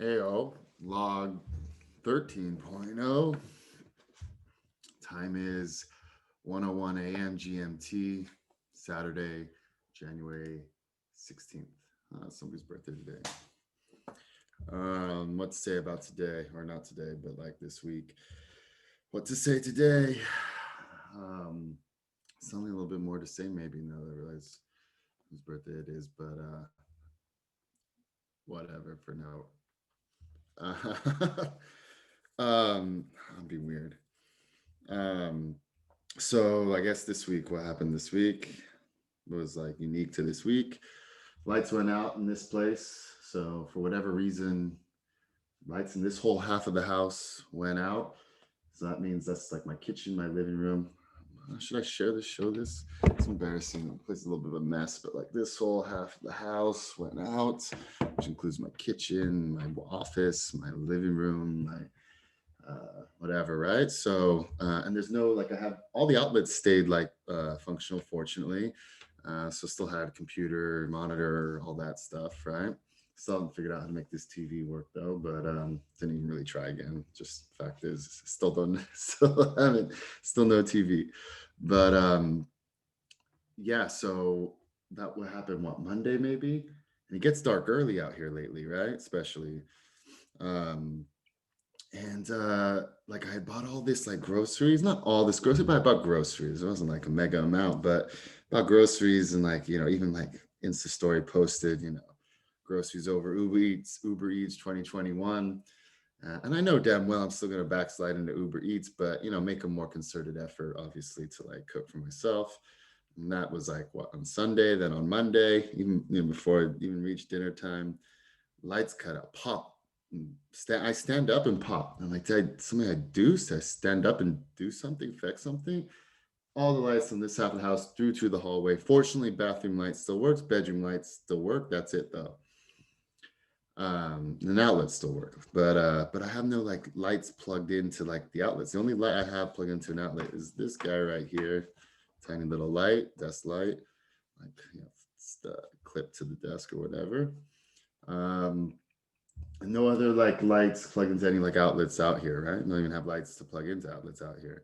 Heyo, log 13.0. Time is 1:01 a.m. GMT, Saturday, January 16th. Somebody's birthday today. What to say about today, or not today, but like this week. What to say today? Um, Something a little bit more to say, maybe now that I realize whose birthday it is, but whatever for now. Uh, I'll be weird. Um, so I guess this week, what happened this week was like unique to this week. Lights went out in this place. So for whatever reason, lights in this whole half of the house went out. So that means that's like my kitchen, my living room. Should I share this? Show this? It's embarrassing. The place is a little bit of a mess, but like this whole half of the house went out, which includes my kitchen, my office, my living room, my whatever, right? So, and there's no like I have all the outlets stayed like functional, fortunately. So still had computer, monitor, all that stuff, right? Still haven't figured out how to make this TV work though, but didn't even really try again. Just fact is, still don't, still haven't, still no TV. But yeah, so that would happen what Monday maybe, and it gets dark early out here lately, right? Especially. Um, and like I had bought all this like groceries, not all this grocery, but I bought groceries. It wasn't like a mega amount, but bought groceries and like, even like Insta story posted, groceries over Uber Eats 2021. And I know damn well I'm still going to backslide into Uber Eats, but make a more concerted effort, obviously, to like cook for myself. And that was like what on Sunday, then on Monday, even before it even reached dinner time, lights cut out, pop. I stand up and pop. I'm like, something I do? Did I stand up and do something, affect something? All the lights in this half of the house through to the hallway. Fortunately, bathroom lights still works. Bedroom lights still work. That's it though. And outlets still work, but I have no like lights plugged into like the outlets. The only light I have plugged into an outlet is this guy right here, tiny little light, desk light, like it's the clip to the desk or whatever. Um, no other like lights plugged into any like outlets out here, right? Don't even have lights to plug into outlets out here.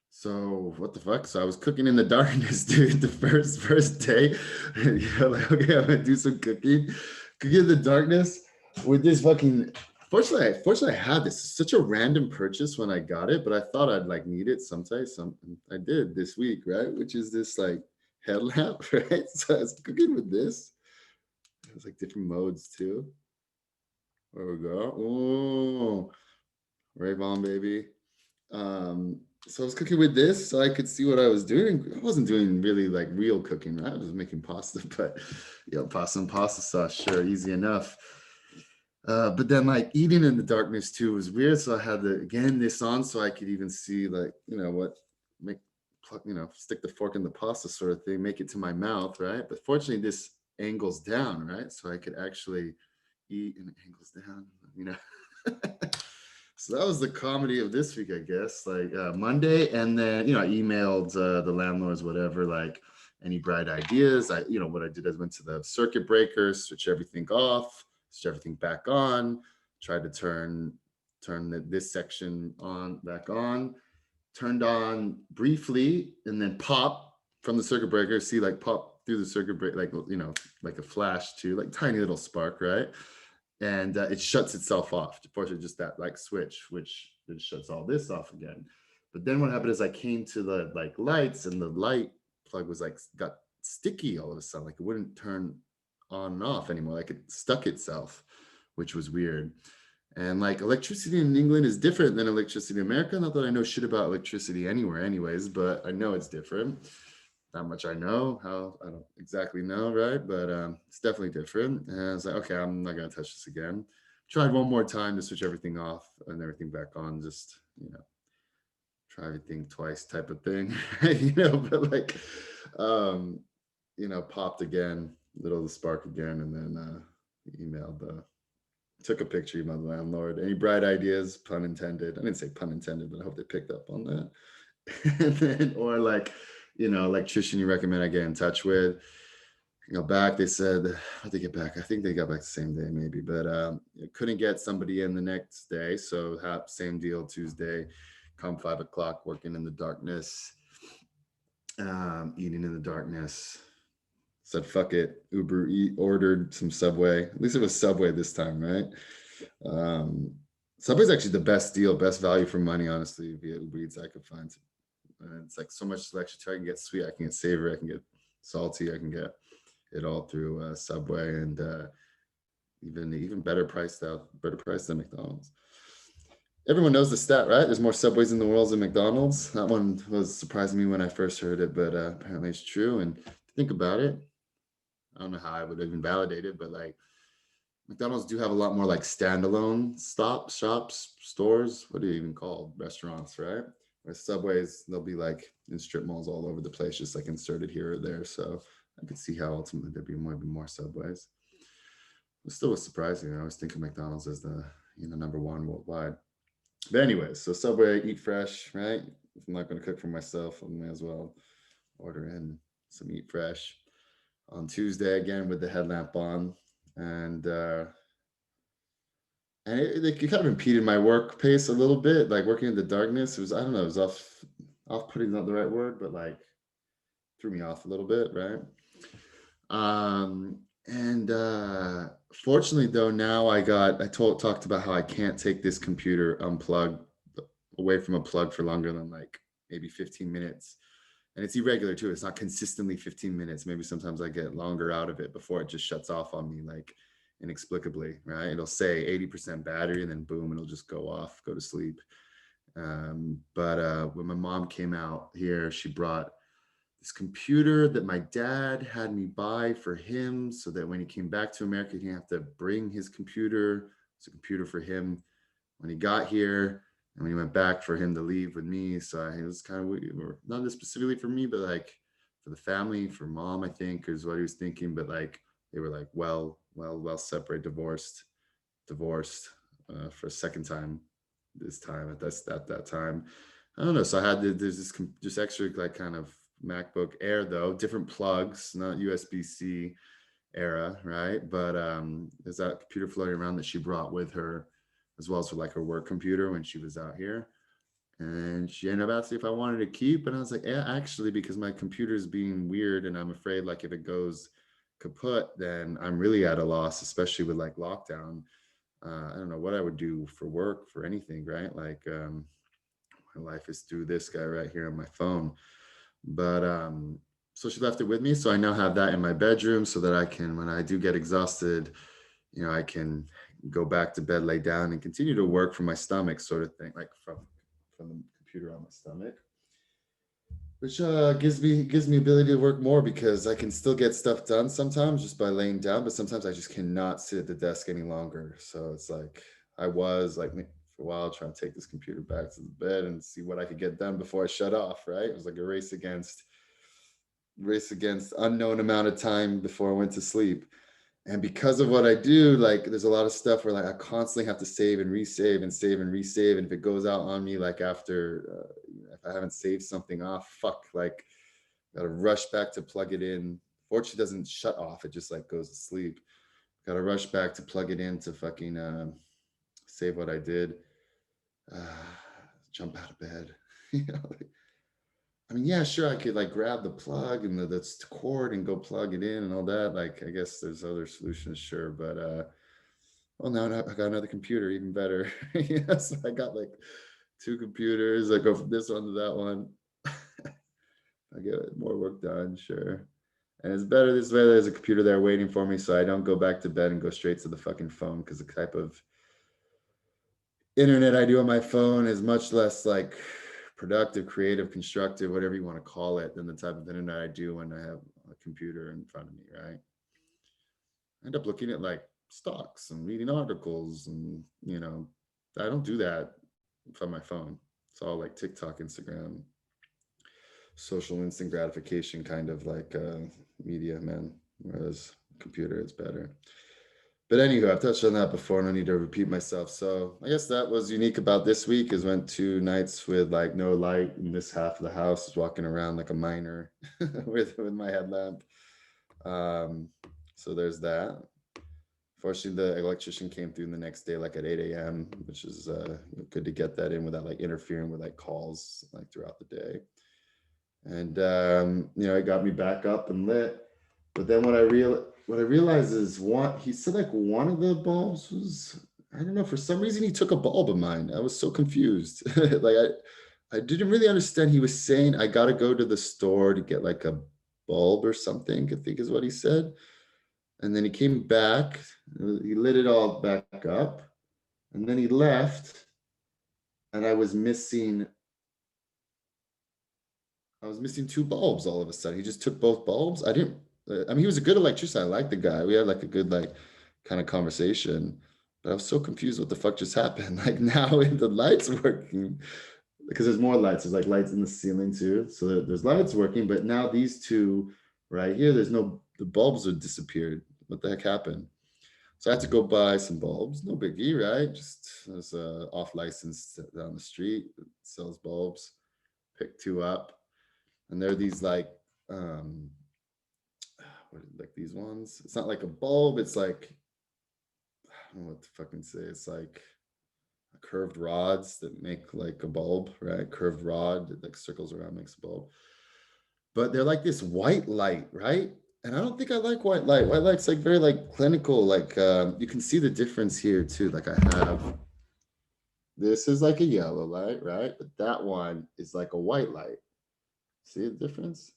So what the fuck? So I was cooking in the darkness, dude. The first day, like okay, I'm gonna do some cooking in the darkness with this fucking. Fortunately, I had this. It's such a random purchase when I got it, but I thought I'd like need it sometime. Some I did this week, right? Which is this like headlamp, right? So I was cooking with this. It's like different modes too. There we go. Oh, Ray Ban, baby. So I was cooking with this so I could see what I was doing. I wasn't doing really like real cooking, right? I was making pasta, but pasta and pasta sauce, sure, easy enough. But then like eating in the darkness too was weird. So I had to again this on so I could even see like, what make stick the fork in the pasta sort of thing, make it to my mouth, right? But fortunately this angles down, right? So I could actually eat and it angles down, you know. So that was the comedy of this week, I guess. Like Monday, and then I emailed the landlords, whatever, like any bright ideas. What I did is went to the circuit breaker, switch everything off, switch everything back on, tried to turn this section on back on, turned on briefly, and then pop from the circuit breaker. See like pop through the circuit breaker, like like a flash too, like tiny little spark, right? And it shuts itself off. Fortunately, just that like switch, which then shuts all this off again. But then what happened is I came to the like lights, and the light plug was like got sticky all of a sudden, like it wouldn't turn on and off anymore, like it stuck itself, which was weird. And like electricity in England is different than electricity in America. Not that I know shit about electricity anywhere, anyways, but I know it's different. Not much I know. How I don't exactly know, right? But it's definitely different. And I was like, okay, I'm not gonna touch this again. Tried one more time to switch everything off and everything back on. Just try everything twice type of thing, But like, um, popped again, little of the spark again, and then emailed the took a picture, emailed the landlord. Any bright ideas? Pun intended. I didn't say pun intended, but I hope they picked up on that. And then, or like, electrician you recommend I get in touch with. got back. They said, how'd they get back? I think they got back the same day, maybe, but couldn't get somebody in the next day. So same deal Tuesday, come 5 o'clock, working in the darkness, eating in the darkness. Said fuck it. Uber Eat, ordered some Subway. At least it was Subway this time, right? Subway's actually the best deal, best value for money, honestly, via Uber Eats I could find. It's like so much selection too. I can get sweet, I can get savory, I can get salty, I can get it all through Subway, and even better price than McDonald's. Everyone knows the stat, right? There's more Subways in the world than McDonald's. That one was surprising me when I first heard it, but apparently it's true. And think about it, I don't know how I would even validate it, but like McDonald's do have a lot more like standalone shops, stores. What do you even call restaurants, right? Where Subways, they'll be like in strip malls all over the place, just like inserted here or there. So I could see how ultimately there'd be more Subways. It still was surprising. I always think of McDonald's as the number one worldwide. But anyways, so Subway, eat fresh, right? If I'm not going to cook for myself, I may as well order in some eat fresh. On Tuesday again with the headlamp on, and it kind of impeded my work pace a little bit. Like working in the darkness, it was, I don't know, it was off putting, not the right word, but like threw me off a little bit, right? And fortunately though, now talked about how I can't take this computer unplugged away from a plug for longer than like maybe 15 minutes. And it's irregular too. It's not consistently 15 minutes. Maybe sometimes I get longer out of it before it just shuts off on me, like inexplicably, right? It'll say 80% battery and then boom, it'll just go off, go to sleep. But when my mom came out here, she brought this computer that my dad had me buy for him so that when he came back to America, he didn't have to bring his computer. It's a computer for him when he got here. And when he went back, for him to leave with me. So it was kind of weird, or not specifically for me, but like for the family, for mom, I think is what he was thinking. But like they were like, well separated, divorced for a second time this time at that time. I don't know. So there's this just extra like kind of MacBook Air though, different plugs, not USB-C era, right? But there's that computer floating around that she brought with her, as well as for like her work computer when she was out here. And she ended up asking if I wanted to keep, and I was like, yeah, actually, because my computer's being weird, and I'm afraid like if it goes kaput, then I'm really at a loss, especially with like lockdown. I don't know what I would do for work, for anything, right? Like my life is through this guy right here on my phone. But so she left it with me. So I now have that in my bedroom so that I can, when I do get exhausted, I can go back to bed, lay down, and continue to work from my stomach, sort of thing, like from the computer on my stomach, which gives me ability to work more because I can still get stuff done sometimes just by laying down, but sometimes I just cannot sit at the desk any longer. So it's like I was like for a while trying to take this computer back to the bed and see what I could get done before I shut off. Right? It was like a race against unknown amount of time before I went to sleep. And because of what I do, like there's a lot of stuff where like I constantly have to save and resave and save and resave. And if it goes out on me, like after, if I haven't saved something off, like gotta rush back to plug it in. Fortunately, it doesn't shut off. It just like goes to sleep. Gotta rush back to plug it in to fucking save what I did. Jump out of bed. I mean, yeah, sure, I could like grab the plug and the cord and go plug it in and all that. Like, I guess there's other solutions, sure, but well, now I got another computer, even better. Yes, I got like two computers. I go from this one to that one. I get more work done, sure. And it's better this way. There's a computer there waiting for me, so I don't go back to bed and go straight to the fucking phone because the type of internet I do on my phone is much less like productive, creative, constructive, whatever you want to call it, than the type of internet I do when I have a computer in front of me, right? I end up looking at like stocks and reading articles, and I don't do that from my phone. It's all like TikTok, Instagram, social instant gratification kind of like media, man. Whereas computer, it's better. But anywho, I've touched on that before. No need to repeat myself. So I guess that was unique about this week is went 2 nights with like no light in this half of the house, walking around like a miner with my headlamp. So there's that. Fortunately, the electrician came through the next day, like at 8 a.m., which is good to get that in without like interfering with like calls like throughout the day. And it got me back up and lit. But then what I realized is he said like one of the bulbs was, I don't know, for some reason he took a bulb of mine. I was so confused. Like I didn't really understand. He was saying I gotta go to the store to get like a bulb or something, I think is what he said. And then he came back, he lit it all back up, and then he left, and I was missing two bulbs all of a sudden. He just took both bulbs. I mean, he was a good electrician. I liked the guy. We had like a good, like, kind of conversation. But I was so confused what the fuck just happened. Like now the lights working because there's more lights. There's like lights in the ceiling too. So there's lights working, but now these two right here, the bulbs are disappeared. What the heck happened? So I had to go buy some bulbs. No biggie, right? Just there's a off license down the street that sells bulbs. Pick two up, and they're these um like these ones. It's not like a bulb. It's like I don't know what to fucking say. It's like curved rods that make like a bulb, right? Curved rod that like circles around makes a bulb. But they're like this white light, right? And I don't think I like white light. White light's like very like clinical. Like you can see the difference here too. Like I have this is like a yellow light, right? But that one is like a white light. See the difference?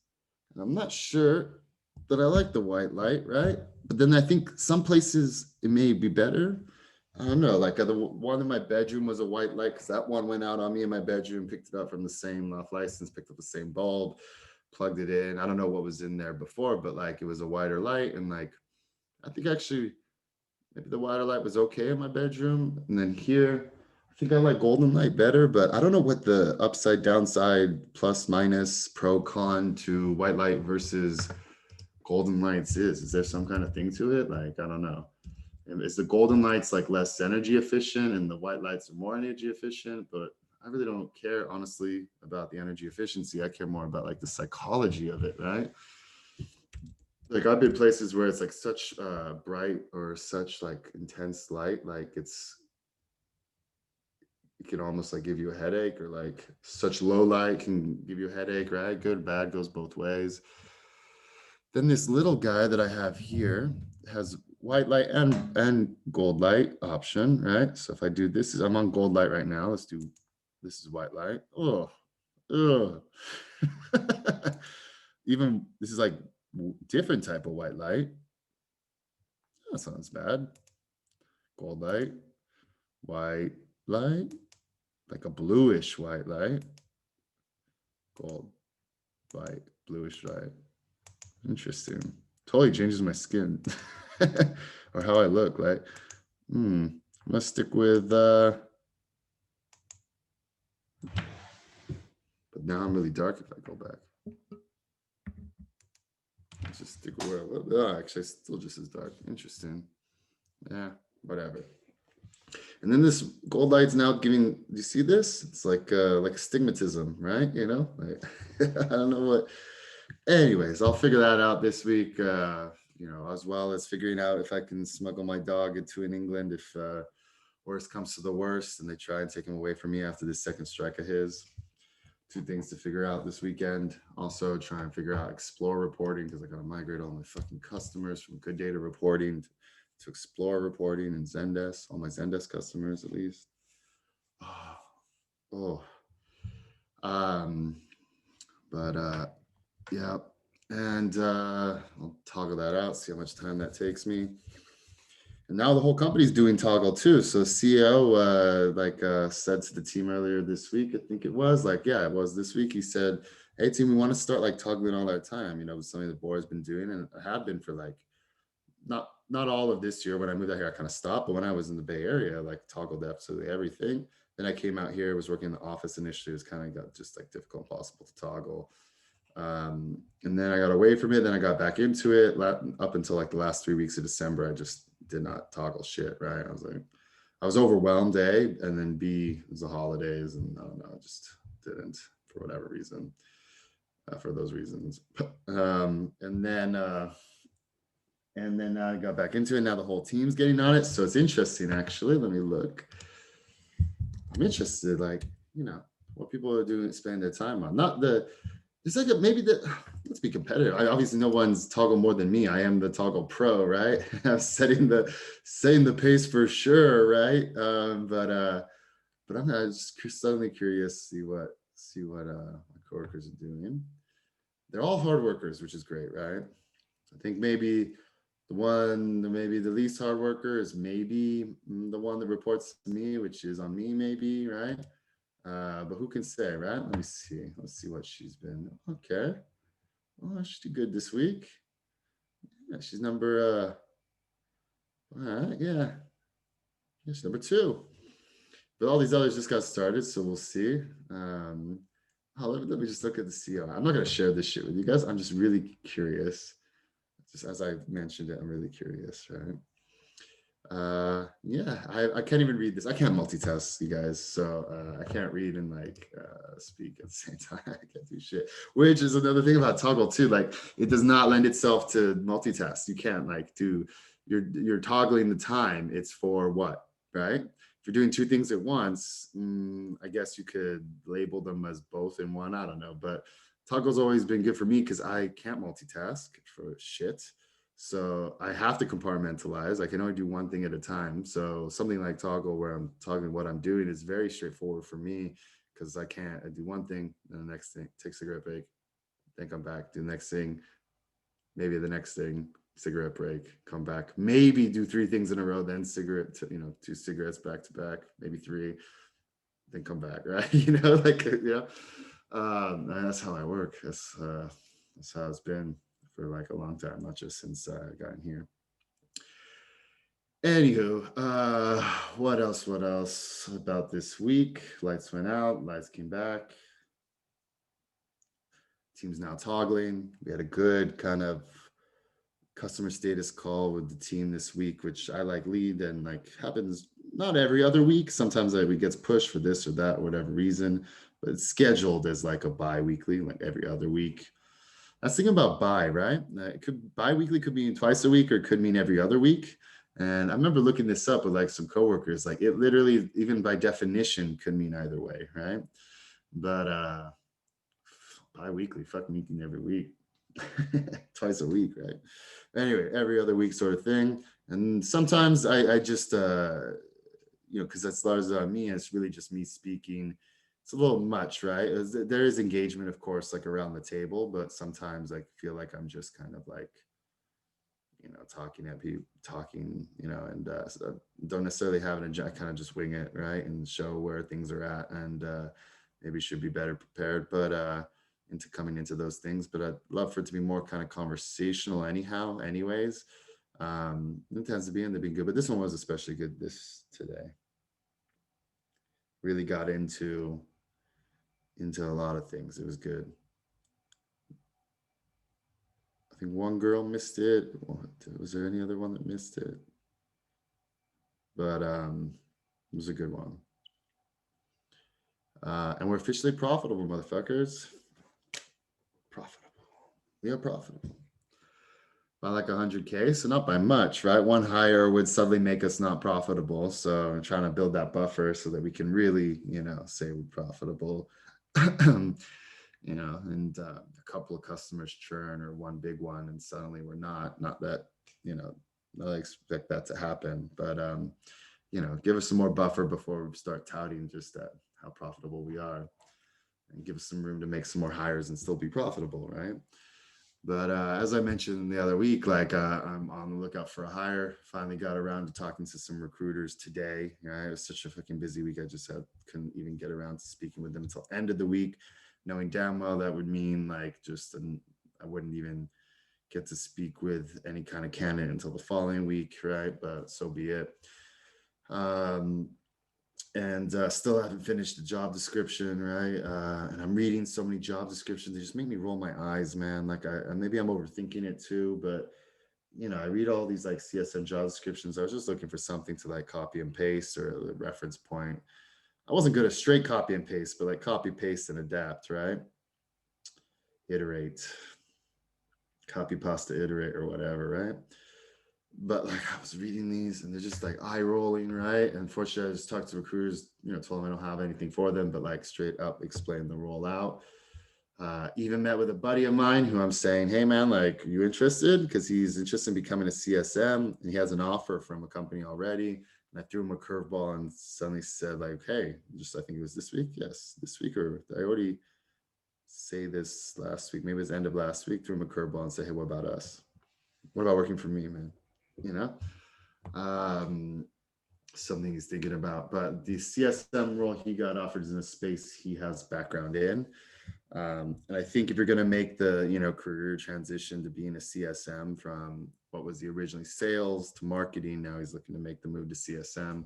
And I'm not sure that I like the white light, right? But then I think some places it may be better. I don't know. Like the one in my bedroom was a white light because that one went out on me in my bedroom, picked it up from the same off license, picked up the same bulb, plugged it in. I don't know what was in there before, but like it was a whiter light. And like, I think actually maybe the whiter light was okay in my bedroom. And then here, I think I like golden light better, but I don't know what the upside, downside, plus, minus, pro, con to white light versus golden lights is. Is there some kind of thing to it? Like, I don't know. Is the golden lights like less energy efficient and the white lights are more energy efficient? But I really don't care, honestly, about the energy efficiency. I care more about like the psychology of it, right? Like I've been places where it's like such bright or such like intense light, like it can almost like give you a headache, or like such low light can give you a headache, right? Good, bad goes both ways. Then this little guy that I have here has white light and gold light option, right? So if I do this, I'm on gold light right now. Let's do, this is white light. Oh, even this is like different type of white light. That sounds bad. Gold light, white light, like a bluish white light. Gold, white, bluish light. Interesting. Totally changes my skin or how I look. Like, I'm gonna stick with but now I'm really dark if I go back. Let's just stick with where I look. Oh, actually, still just as dark. Interesting. Yeah, whatever. And then this gold light's now giving, do you see this? It's like astigmatism, right? Like I don't know what. Anyways, I'll figure that out this week. As well as figuring out if I can smuggle my dog into in England if worst comes to the worst and they try and take him away from me after this second strike of his. Two things to figure out this weekend. Also try and figure out Explore reporting because I got to migrate all my fucking customers from Good Data reporting to Explore reporting and Zendesk, all my Zendesk customers at least. Oh. Yeah. And I'll toggle that out, see how much time that takes me. And now the whole company's doing toggle too. So CEO said to the team earlier this week, I think it was it was this week. He said, "Hey team, we want to start like toggling all our time. Something the board's been doing and have been for like not all of this year. When I moved out here, I kind of stopped. But when I was in the Bay Area, like toggled absolutely everything. Then I came out here, was working in the office initially. It was kind of got just like difficult, impossible to toggle. And then I got away from it. Then I got back into it up until like the last 3 weeks of December. I just did not toggle shit. Right. I was overwhelmed, A, and then B, it was the holidays. And I don't know, I just didn't for whatever reason, for those reasons. And then And then I got back into it. Now the whole team's getting on it. So it's interesting, actually. Let me look. I'm interested, like, what people are doing, spend their time on. Not the, it's like maybe the, let's be competitive. I obviously no one's toggle more than me. I am the toggle pro, right? I'm setting the pace for sure, right? But I'm just suddenly curious to see what my coworkers are doing. They're all hard workers, which is great, right? I think maybe the least hard worker is maybe the one that reports to me, which is on me, maybe, right? But who can say, right? Let me see. Let's see what she's been. Okay. Oh, she did good this week. Yeah, she's number all right, yeah. She's number 2. But all these others just got started, so we'll see. Let me just look at the CEO. I'm not gonna share this shit with you guys. I'm just really curious. Just as I mentioned it, I'm really curious, right? Yeah, I can't even read this. I can't multitask, you guys, so I can't read and like speak at the same time. I can't do shit, which is another thing about toggle too. Like it does not lend itself to multitask. You can't like do you're toggling the time. It's for what, right? If you're doing 2 things at once, I guess you could label them as both in one. I don't know, but toggle's always been good for me because I can't multitask for shit. So I have to compartmentalize. I can only do one thing at a time. So something like toggle, where I'm talking what I'm doing, is very straightforward for me because I do one thing, then the next thing, take cigarette break, then come back, do the next thing, maybe the next thing, cigarette break, come back, maybe do 3 things in a row, then 2 cigarettes back to back, maybe 3, then come back, right? And that's how I work. That's how it's been for like a long time, not just since I got in here. Anywho, what else? What else about this week? Lights went out, lights came back. Team's now toggling. We had a good kind of customer status call with the team this week, which I like lead and like happens not every other week. Sometimes like we gets pushed for this or that, whatever reason, but it's scheduled as like a bi-weekly, like every other week. That's the thing about bi, right? It could bi-weekly could mean twice a week or it could mean every other week. And I remember looking this up with like some coworkers, like it literally, even by definition, could mean either way, right? But bi-weekly, fuck meeting every week. Twice a week, right? Anyway, every other week sort of thing. And sometimes I just because that's largely on me, and it's really just me speaking. It's a little much, right? There is engagement, of course, like around the table, but sometimes I feel like I'm just kind of like, talking at people, and so don't necessarily have an agenda. I kind of just wing it, right, and show where things are at, and maybe should be better prepared, but into coming into those things. But I'd love for it to be more kind of conversational, anyhow. Anyways, it tends to be, and they've been good, but this one was especially good today. Really got into a lot of things. It was good. I think one girl missed it. Was there any other one that missed it? But it was a good one. And we're officially profitable, motherfuckers. Profitable. We are profitable. By like 100K, so not by much, right? One hire would suddenly make us not profitable. So I'm trying to build that buffer so that we can really, say we're profitable. And a couple of customers churn or one big one, and suddenly we're not. Not that, I expect that to happen, but give us some more buffer before we start touting just that how profitable we are, and give us some room to make some more hires and still be profitable, right? But as I mentioned the other week, like I'm on the lookout for a hire. Finally got around to talking to some recruiters today. It was such a fucking busy week. I just couldn't even get around to speaking with them until end of the week, knowing damn well that would mean like I wouldn't even get to speak with any kind of candidate until the following week, right? But so be it. And still haven't finished the job description, right? And I'm reading so many job descriptions, they just make me roll my eyes, man. Like maybe I'm overthinking it too, but I read all these like CSM job descriptions. I was just looking for something to like copy and paste or a reference point. I wasn't good at straight copy and paste, but like copy, paste, and adapt, right? Iterate, copy, pasta, iterate, or whatever, right? but like I was reading these and they're just like eye rolling, right? And unfortunately, I just talked to recruiters, told them I don't have anything for them, but like straight up explain the rollout. Even met with a buddy of mine who I'm saying, hey man, like, are you interested? Because he's interested in becoming a CSM and he has an offer from a company already. And I threw him a curveball and suddenly said, like, hey, just I think it was this week. Yes, this week, or I already say this last week, maybe it was end of last week, threw him a curveball and say, hey, what about us? What about working for me, man? You know? Um, Something he's thinking about. But the CSM role he got offered is in a space he has background in. And I think if you're going to make the career transition to being a CSM from what was the originally sales to marketing, now he's looking to make the move to CSM.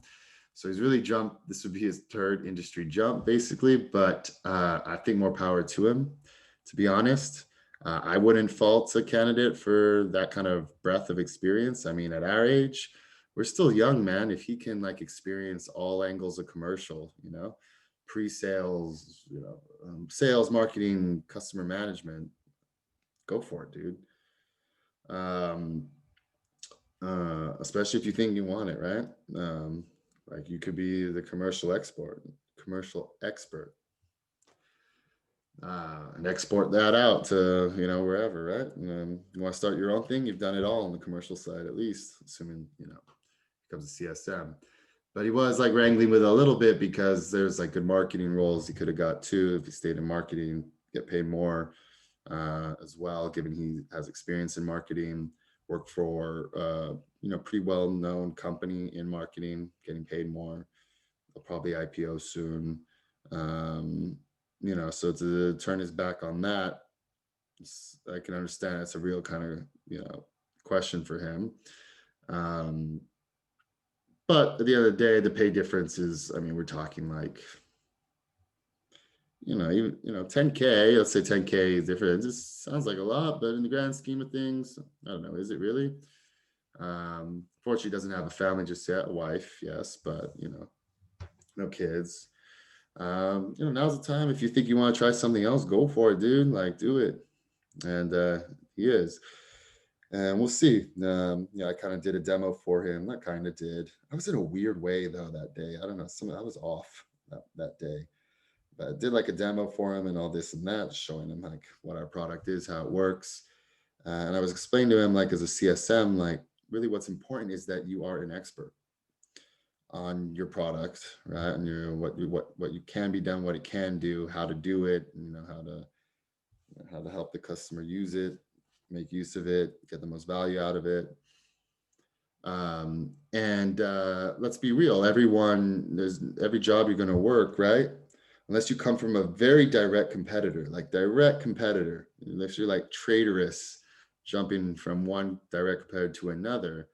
So he's really jumped. This would be his third industry jump, basically. But I think more power to him. To be honest, I wouldn't fault a candidate for that kind of breadth of experience. I mean, at our age, we're still young, man. If he can like experience all angles of commercial, pre-sales, sales, marketing, customer management, go for it, dude. Um, Especially if you think you want it, right? Like you could be the commercial expert, and export that out to wherever, right? You want to start your own thing, you've done it all on the commercial side, at least, assuming becomes a CSM. But he was like wrangling with it a little bit because there's like good marketing roles he could have got too if he stayed in marketing, get paid more as well, given he has experience in marketing, work for pretty well known company in marketing, getting paid more. They'll probably IPO soon. Um, so to turn his back on that, I can understand it's a real kind of question for him. Um, but at the end of the day, the pay difference is, I mean, we're talking like, even 10K, let's say 10K is different. It just sounds like a lot, but in the grand scheme of things, I don't know, is it really? Fortunately, doesn't have a family just yet, a wife, yes, but no kids. Now's the time. If you think you want to try something else, go for it, dude. Like, do it. And he is. And we'll see. I kind of did a demo for him. I kind of did. I was in a weird way though that day. I don't know. I was off that day. But I did like a demo for him and all this and that, showing him like what our product is, how it works. And I was explaining to him like as a CSM, like really what's important is that you are an expert on your product, right? And what you can be done, what it can do, how to do it, how to help the customer use it, make use of it, get the most value out of it. And let's be real, there's every job you're going to work, right? Unless you come from a very direct competitor, unless you're like traitorous, jumping from one direct competitor to another,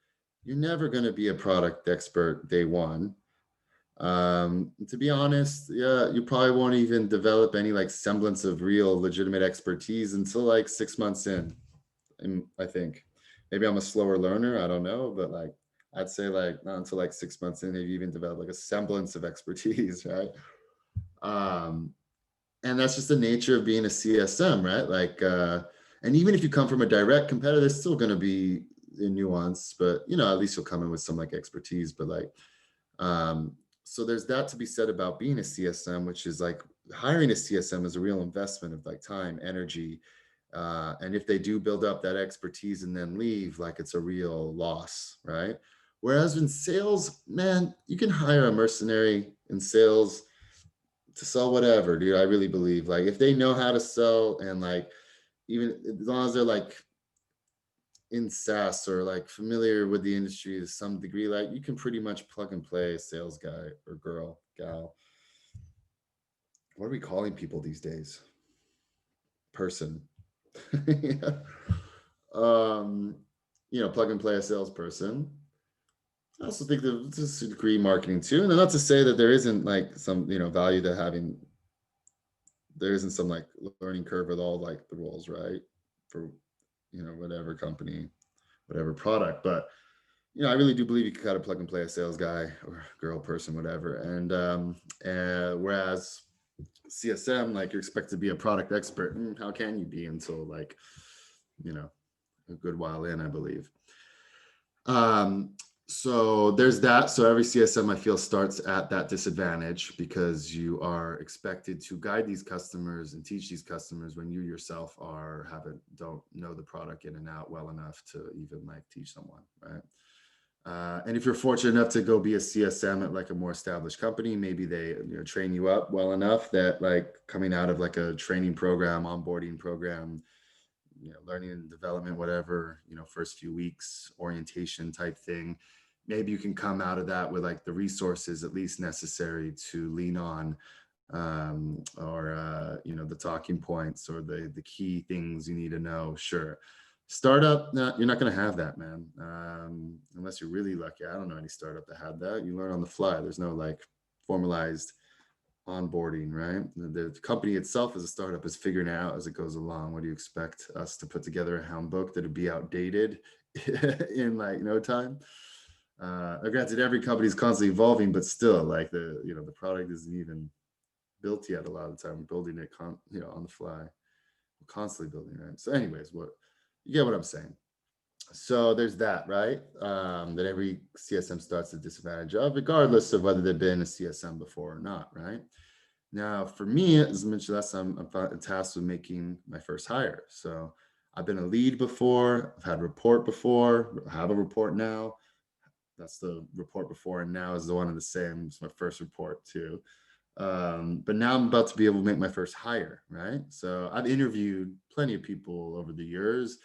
you're never going to be a product expert day one. To be honest, yeah, you probably won't even develop any like semblance of real legitimate expertise until like 6 months in. I think maybe I'm a slower learner. I don't know, but like I'd say like not until like 6 months in have you even developed like a semblance of expertise, right? Um, and that's just the nature of being a CSM, right? Like, and even if you come from a direct competitor, there's still going to be a nuance, but at least you'll come in with some like expertise. But like, um, so there's that to be said about being a CSM, which is like hiring a CSM is a real investment of like time, energy, and if they do build up that expertise and then leave, like it's a real loss, right? Whereas in sales, man, you can hire a mercenary in sales to sell whatever, dude. I really believe like if they know how to sell and like even as long as they're like in SaaS or like familiar with the industry to some degree, like you can pretty much plug and play a sales guy or gal. What are we calling people these days? Person. Yeah. um, plug and play a salesperson. I also think that to a degree marketing too. And not to say that there isn't like some, value to having, there isn't some like learning curve with all like the roles, right? For, whatever company, whatever product. But, I really do believe you can kind of plug and play a sales guy or girl person, whatever. And whereas CSM, like you're expected to be a product expert. How can you be until like, you know, a good while in, I believe. Um, so there's that. So every CSM I feel starts at that disadvantage because you are expected to guide these customers and teach these customers when you yourself don't know the product in and out well enough to even like teach someone, right? And if you're fortunate enough to go be a CSM at like a more established company, maybe they train you up well enough that like coming out of like a training program, onboarding program, learning and development, whatever, first few weeks, orientation type thing. Maybe you can come out of that with like the resources at least necessary to lean on, or the talking points or the key things you need to know. Sure. Startup, no, you're not going to have that, man. Unless you're really lucky. I don't know any startup that had that. You learn on the fly. There's no like formalized onboarding, right? The company itself as a startup is figuring it out as it goes along. What do you expect us to put together a handbook that'd be outdated in like no time? Granted, every company is constantly evolving, but still, like the product isn't even built yet. A lot of the time, we're building it, on the fly. We're constantly building, right? So, anyways, you get what I'm saying. So there's that, right? That every CSM starts at disadvantage of, regardless of whether they've been a CSM before or not, right? Now, for me, as I mentioned last time, I'm tasked with making my first hire. So I've been a lead before, I've had a report before, I have a report now. That's the report before, and now is the one of the same. It's my first report too. But now I'm about to be able to make my first hire, right? So I've interviewed plenty of people over the years.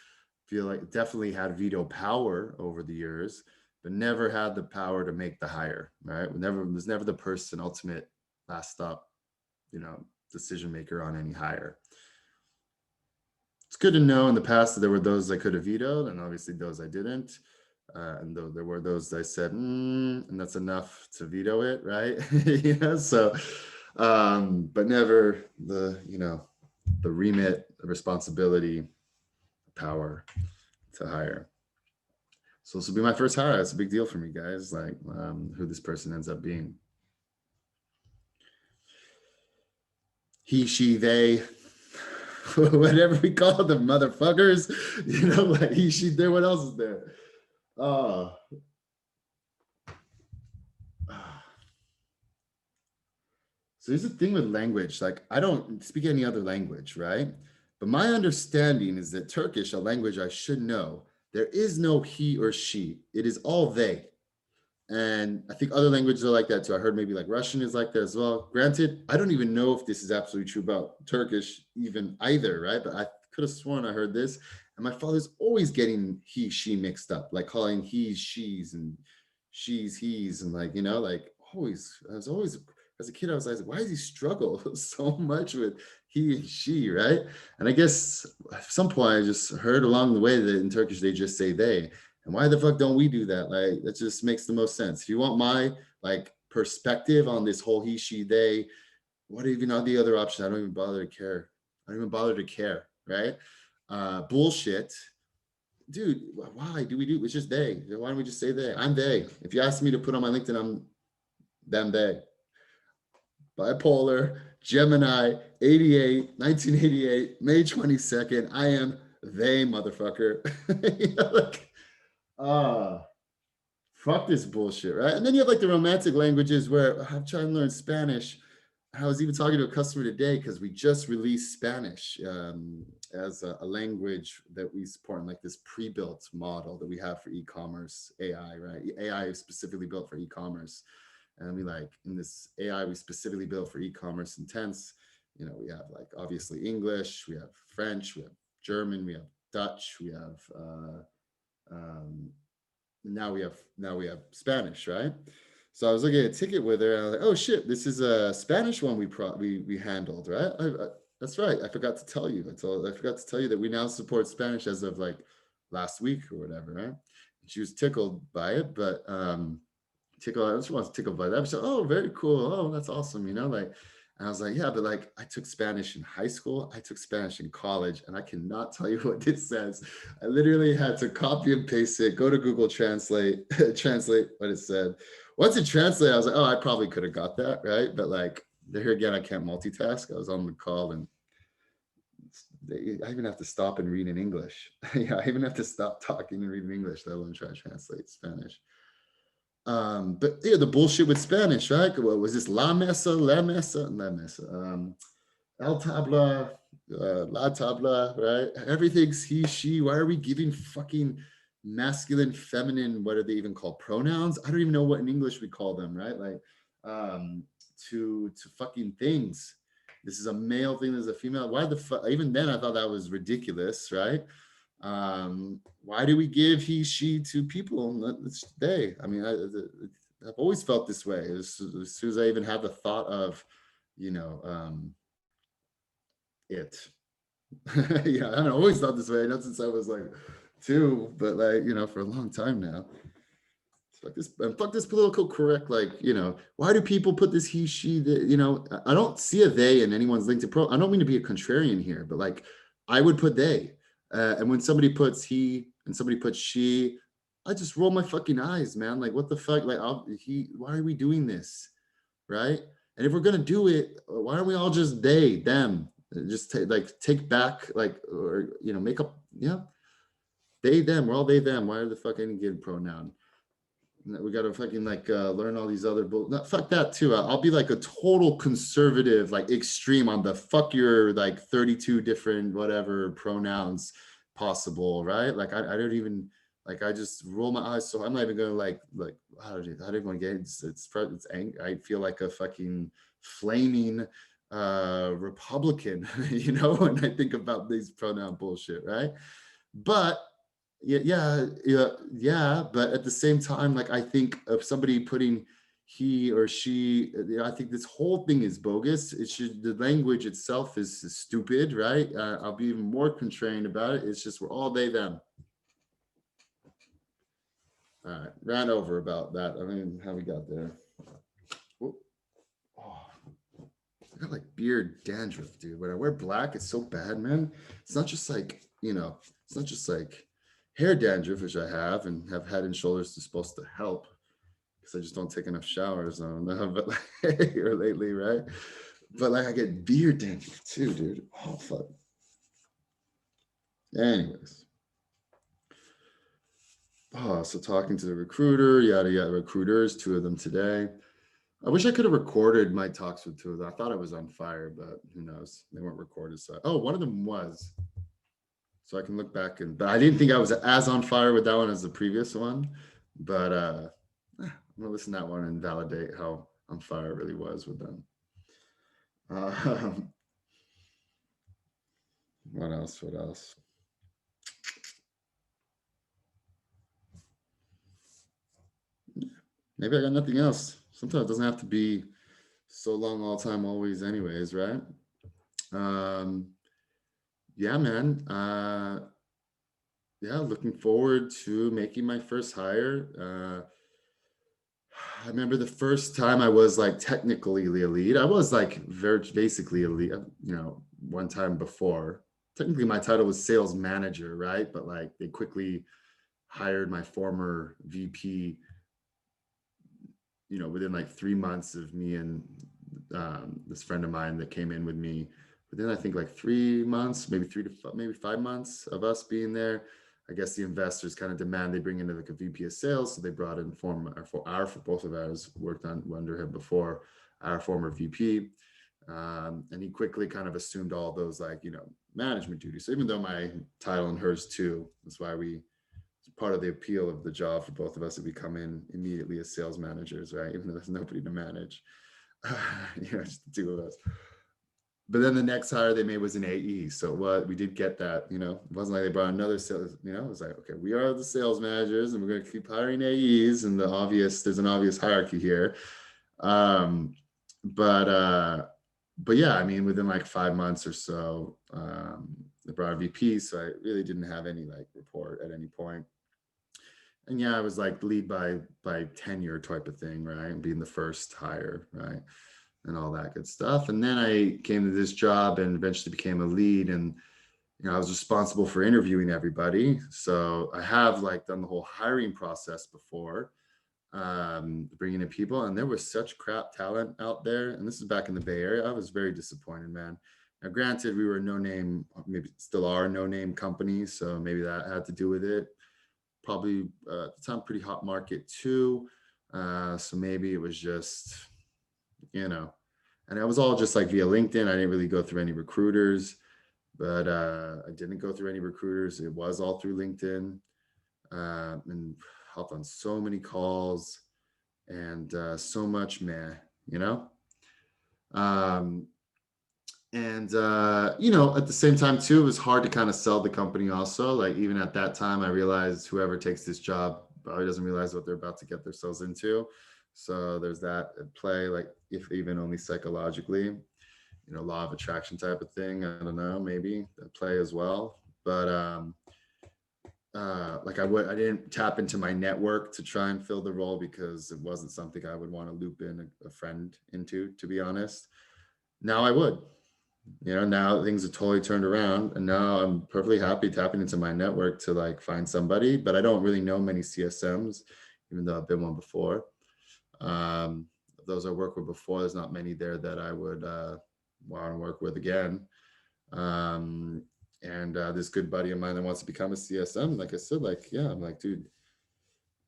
Feel like definitely had veto power over the years, but never had the power to make the hire, right? Was never the person ultimate last stop, decision maker on any hire. It's good to know in the past that there were those I could have vetoed, and obviously those I didn't. And though there were those I said, and that's enough to veto it, right? So, but never the remit, the responsibility, power to hire. So this will be my first hire. It's a big deal for me, guys. Like who this person ends up being. He, she, they, whatever we call them, motherfuckers. Like he, she, there. What else is there? Oh. So here's the thing with language. Like I don't speak any other language, right? But my understanding is that Turkish, a language I should know, there is no he or she. It is all they. And I think other languages are like that too. I heard maybe like Russian is like that as well. Granted, I don't even know if this is absolutely true about Turkish even either, right? But I could have sworn I heard this. And my father's always getting he, she mixed up, like calling he's, she's, and she's, he's, and like, like always, I was always, as a kid, I was like, why does he struggle so much with he and she, right? And I guess at some point I just heard along the way that in Turkish, they just say they. And why the fuck don't we do that? Like, that just makes the most sense. If you want my like perspective on this whole he, she, they, what even are the other options? I don't even bother to care. I don't even bother to care, right? Bullshit. Dude, why do we do it's just they? Why don't we just say they? I'm they. If you ask me to put on my LinkedIn, I'm them, they. Bipolar, Gemini, 88, 1988, May 22nd. I am they, motherfucker. Like, fuck this bullshit, right? And then you have like the romantic languages where I'm trying to learn Spanish. I was even talking to a customer today because we just released Spanish as a language that we support in like this pre-built model that we have for e-commerce AI, right? AI is specifically built for e-commerce. And we like in this AI we specifically built for e-commerce intents. We have like obviously English, we have French, we have German, we have Dutch, we have now we have Spanish, right? So I was looking at a ticket with her, and I was like, "Oh shit, this is a Spanish one we handled, right?" That's right. I forgot to tell you. I forgot to tell you that we now support Spanish as of like last week or whatever, right? She was tickled by it, but tickled. I just was tickled by that. So, oh, very cool. Oh, that's awesome. Like. And I was like, yeah, but like I took Spanish in high school, I took Spanish in college, and I cannot tell you what this says. I literally had to copy and paste it, go to Google Translate, translate what it said. Once it translated, I was like, oh, I probably could have got that, right? But like here again, I can't multitask. I was on the call and I even have to stop and read in English. Yeah, I even have to stop talking and read in English, let alone try to translate Spanish. But yeah, the bullshit with Spanish, right? What was this? La mesa, la mesa, la mesa. El tabla, la tabla, right? Everything's he, she. Why are we giving fucking masculine, feminine, what are they even called? Pronouns? I don't even know what in English we call them, right? Like um to fucking things. This is a male thing, this is a female. Why the fuck? Even then I thought that was ridiculous, right? Why do we give he, she to people? It's they. I mean, I've always felt this way. As soon as I even had the thought of, you know, it. Yeah, I don't always thought this way, not since I was like 2, but like, for a long time now. Fuck this, and fuck this political correct. Like, why do people put this he, she, I don't see a they in anyone's LinkedIn pro. I don't mean to be a contrarian here, but like, I would put they. And when somebody puts he and somebody puts she, I just roll my fucking eyes, man. Like, what the fuck? Like, why are we doing this? Right? And if we're gonna do it, why aren't we all just they, them? Just take back, like, or make up, they, them. We're all they, them. Why are the fuck any good pronoun? We got to fucking like learn all these other no, fuck that too. I'll be like a total conservative, like extreme on the fuck your like 32 different whatever pronouns possible, right? Like I don't even like, I just roll my eyes. So I'm not even gonna like how do you want to get it's I feel like a fucking flaming Republican, when I think about these pronoun bullshit, right? But yeah, but at the same time, like, I think of somebody putting he or she, I think this whole thing is bogus. The language itself is stupid, right? I'll be even more contrarian about it. It's just we're all they, them. All right, ran over about that. I mean, how we got there. Oh, I got like beard dandruff, dude. When I wear black, it's so bad, man. It's not just like, it's not just like hair dandruff, which I have and have Head and Shoulders is supposed to help because I just don't take enough showers. I don't know, but like, or lately, right? But like, I get beard dandruff too, dude. Oh fuck. Anyways, so talking to the recruiter, yada yada, recruiters, 2 of them today. I wish I could have recorded my talks with 2 of them. I thought I was on fire, but who knows? They weren't recorded. So, one of them was. So I can look back but I didn't think I was as on fire with that one as the previous one. But I'm gonna listen to that one and validate how on fire it really was with them. What else? What else? Maybe I got nothing else. Sometimes it doesn't have to be so long all time, always, anyways, right? Yeah, man. Yeah, looking forward to making my first hire. I remember the first time I was like technically the lead. I was like very basically a lead, one time before. Technically, my title was sales manager, right? But like they quickly hired my former VP, within like 3 months of me and this friend of mine that came in with me. Within I think like 3 months, maybe 5 months of us being there. I guess the investors kind of demand they bring in like a VP of sales. So they brought in for both of ours worked on under him before, our former VP. And he quickly kind of assumed all those like, management duties. So even though my title and hers too, that's why part of the appeal of the job for both of us that we come in immediately as sales managers, right? Even though there's nobody to manage, just the 2 of us. But then the next hire they made was an AE. So we did get that, it wasn't like they brought another sales, it was like, okay, we are the sales managers and we're going to keep hiring AEs, and there's an obvious hierarchy here. But yeah, I mean, within like 5 months or so, they brought a VP. So I really didn't have any like report at any point. And yeah, I was like lead by tenure type of thing, right? And being the first hire, right? And all that good stuff. And then I came to this job and eventually became a lead, and I was responsible for interviewing everybody. So I have like done the whole hiring process before, bringing in people, and there was such crap talent out there. And this is back in the Bay Area. I was very disappointed, man. Now, granted, we were no name, maybe still are no name company, so maybe that had to do with it. Probably at the time, pretty hot market too. So maybe it was just, you know, and it was all just like via LinkedIn. I didn't really go through any recruiters, but I didn't go through any recruiters. It was all through LinkedIn, and hopped on so many calls and so much meh, you know. Um, and at the same time too, it was hard to kind of sell the company also. Like even at that time, I realized whoever takes this job probably doesn't realize what they're about to get themselves into. So there's that at play, like if even only psychologically, law of attraction type of thing. I don't know, maybe at play as well. But like I didn't tap into my network to try and fill the role because it wasn't something I would want to loop in a friend into, to be honest. Now I would. Now things are totally turned around, and now I'm perfectly happy tapping into my network to like find somebody. But I don't really know many CSMs, even though I've been one before. um those I worked with before, there's not many there that I would want to work with again. um and this good buddy of mine that wants to become a CSM, like I said, like, yeah, I'm like, dude,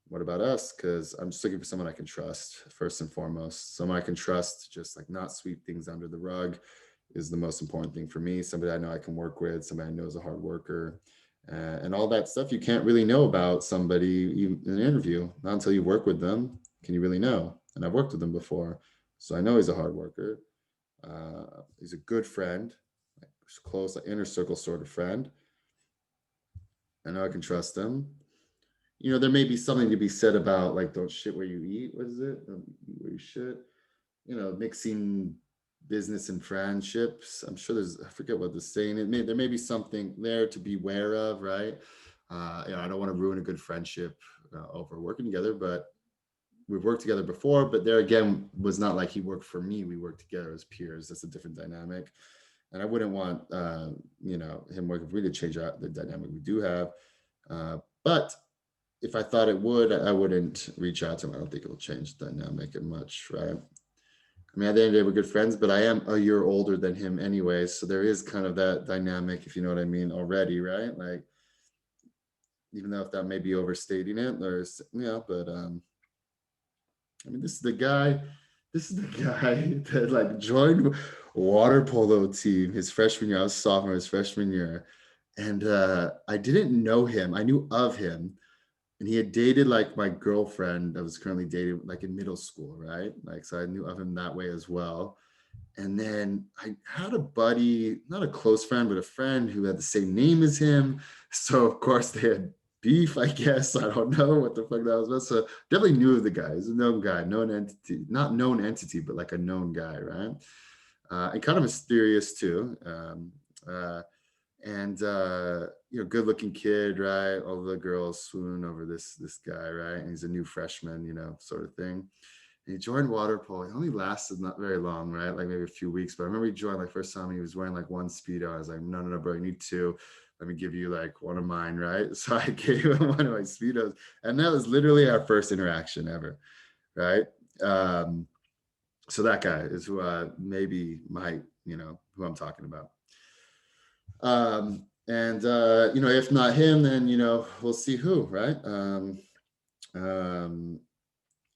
what about us? Because I'm just looking for someone I can trust, first and foremost. Someone I can trust, just like not sweep things under the rug is the most important thing for me. Somebody I know I can work with, somebody I know is a hard worker, and all that stuff you can't really know about somebody in an interview. Not until you work with them can you really know. And I've worked with him before, so I know he's a hard worker. He's a good friend, like close, like inner circle sort of friend. I know I can trust him. There may be something to be said about like don't shit where you eat. What is it? Don't eat where you shit. Mixing business and friendships. I'm sure I forget what the saying is. There may be something there to be aware of, right? I don't want to ruin a good friendship over working together, but we've worked together before. But there again, was not like he worked for me. We worked together as peers. That's a different dynamic. And I wouldn't want, him working for me to change out the dynamic we do have. But if I thought it would, I wouldn't reach out to him. I don't think it'll change the dynamic much, right? I mean, at the end of the day, we're good friends, but I am a year older than him anyway. So there is kind of that dynamic, if you know what I mean, already, right? Like, even though if that may be overstating it, but I mean, this is the guy that like joined water polo team his freshman year. I was sophomore his freshman year. And I didn't know him. I knew of him, and he had dated like my girlfriend that was currently dating like in middle school, right? Like, so I knew of him that way as well. And then I had a buddy, not a close friend, but a friend who had the same name as him. So of course they had beef, I guess. I don't know what the fuck that was about. So definitely knew of the guy. He's a known guy, known entity, not known entity, but like a known guy, right? And kind of mysterious too. And good looking kid, right? All the girls swoon over this guy, right? And he's a new freshman, sort of thing. And he joined water polo. He only lasted not very long, right? Like maybe a few weeks. But I remember he joined like first time he was wearing like one Speedo. I was like, no, bro, you need two. Let me give you like one of mine, right? So I gave him one of my Speedos. And that was literally our first interaction ever, right? So that guy is who maybe might, who I'm talking about. And if not him, then we'll see who, right? Um,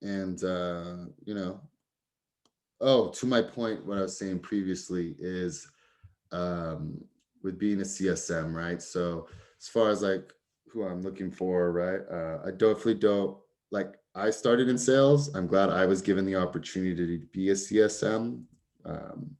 and oh, to my point, what I was saying previously is um, with being a CSM, right? So as far as like who I'm looking for, right? I definitely don't like. I started in sales. I'm glad I was given the opportunity to be a CSM. Um,